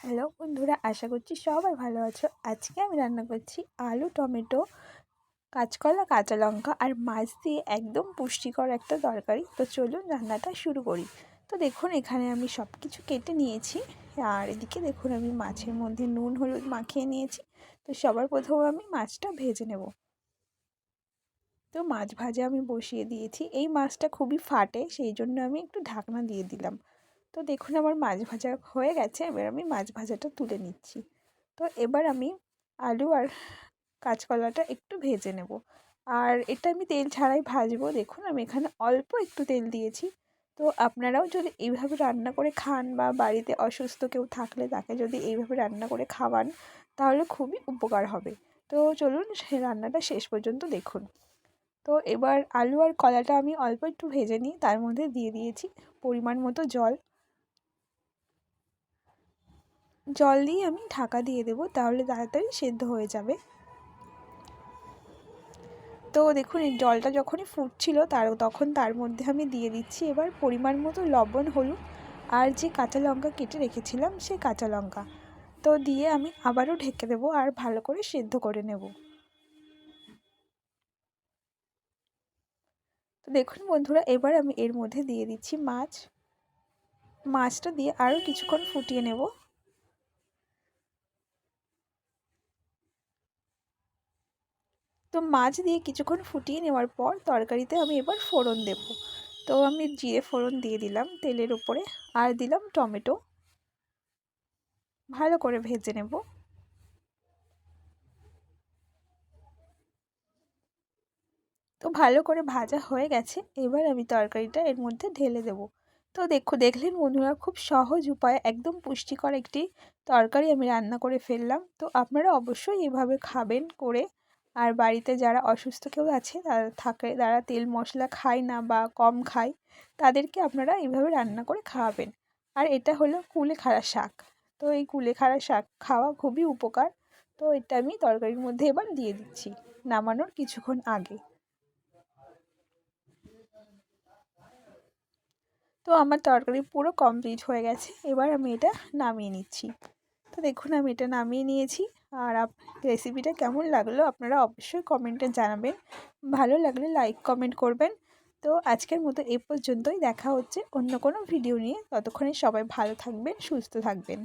Hello বন্ধুরা, আশা করছি সবাই ভালো আছো। আজকে আমি রান্না করছি আলু, টমেটো, কাঁচকলা, কাঁচা লঙ্কা আর মাছ দিয়ে একদম পুষ্টিকর একটা তরকারি। তো চলুন রান্নাটা শুরু করি। তো দেখুন, এখানে আমি সব কিছু কেটে নিয়েছি। আর এদিকে দেখুন, আমি মাছের মধ্যে নুন হলুদ মাখিয়ে নিয়েছি। তো সবার প্রথমে আমি মাছটা ভেজে নেব। তো মাছ ভাজা আমি বসিয়ে দিয়েছি। এই মাছটা খুবই ফাটে, সেই জন্য আমি একটু ঢাকনা দিয়ে দিলাম। তো দেখুন, আমার মাছ ভাজা হয়ে গেছে। এবার আমি মাছ ভাজাটা তুলে নিচ্ছি। তো এবার আমি আলু আর কাঁচকলাটা একটু ভেজে নেব। আর এটা আমি তেল ছাড়াই ভাজবো। দেখুন, আমি এখানে অল্প একটু তেল দিয়েছি। তো আপনারাও যদি এইভাবে রান্না করে খান বা বাড়িতে অসুস্থ কেউ থাকলে তাকে যদি এইভাবে রান্না করে খাওয়ান, তাহলে খুবই উপকার হবে। তো চলুন সে রান্নাটা শেষ পর্যন্ত দেখুন। তো এবার আলু আর কলাটা আমি অল্প একটু ভেজে নিই, তার মধ্যে দিয়ে দিয়েছি পরিমাণ মতো জল। জল দিয়ে আমি ঢাকা দিয়ে দেবো, তাহলে তাড়াতাড়ি সেদ্ধ হয়ে যাবে। তো দেখুন, এই জলটা যখনই ফুটছিল তখন তার মধ্যে আমি দিয়ে দিচ্ছি এবার পরিমাণ মতো লবণ, হলুদ আর যে কাঁচা লঙ্কা কেটে রেখেছিলাম সেই কাঁচা লঙ্কা। তো দিয়ে আমি আবারও ঢেকে দেবো আর ভালো করে সেদ্ধ করে নেব। তো দেখুন বন্ধুরা, এবার আমি এর মধ্যে দিয়ে দিচ্ছি মাছটা দিয়ে আরও কিছুক্ষণ ফুটিয়ে নেব। তো মাছ দিয়ে কিছুক্ষণ ফুটিয়ে নেওয়ার পর তরকারিতে আমি এবার ফোড়ন দেব। তো আমি জিরে ফোড়ন দিয়ে দিলাম তেলের উপরে, আর দিলাম টমেটো। ভালো করে ভেজে নেব। তো ভালো করে ভাজা হয়ে গেছে। এবার আমি তরকারিটা এর মধ্যে ঢেলে দেব। তো দেখলেন বন্ধুরা, খুব সহজ উপায়ে একদম পুষ্টিকর একটি তরকারি আমি রান্না করে ফেললাম। তো আপনারা অবশ্যই এভাবে খাবেন করে। আর বাড়িতে যারা অসুস্থ কেউ আছে যারা তেল মশলা খায় না বা কম খায়, তাদেরকে আপনারা এইভাবে রান্না করে খাওয়াবেন। আর এটা হলো কুলেখাড়া শাক। তো এই কুলেখাড়া শাক খাওয়া খুবই উপকার। তো এটা আমি তরকারির মধ্যে এবার দিয়ে দিচ্ছি নামানোর কিছুক্ষণ আগে। তো আমার তরকারি পুরো কমপ্লিট হয়ে গেছে। এবার আমি এটা নামিয়ে নিচ্ছি। তো দেখুন, আমি এটা নামিয়ে নিয়েছি। আর রেসিপিটা কেমন লাগলো আপনারা অবশ্যই কমেন্টে জানাবেন। ভালো লাগলে লাইক কমেন্ট করবেন। তো আজকের মতো এ পর্যন্তই। দেখা হচ্ছে অন্য কোনো ভিডিও নিয়ে। ততক্ষণে সবাই ভালো থাকবেন, সুস্থ থাকবেন।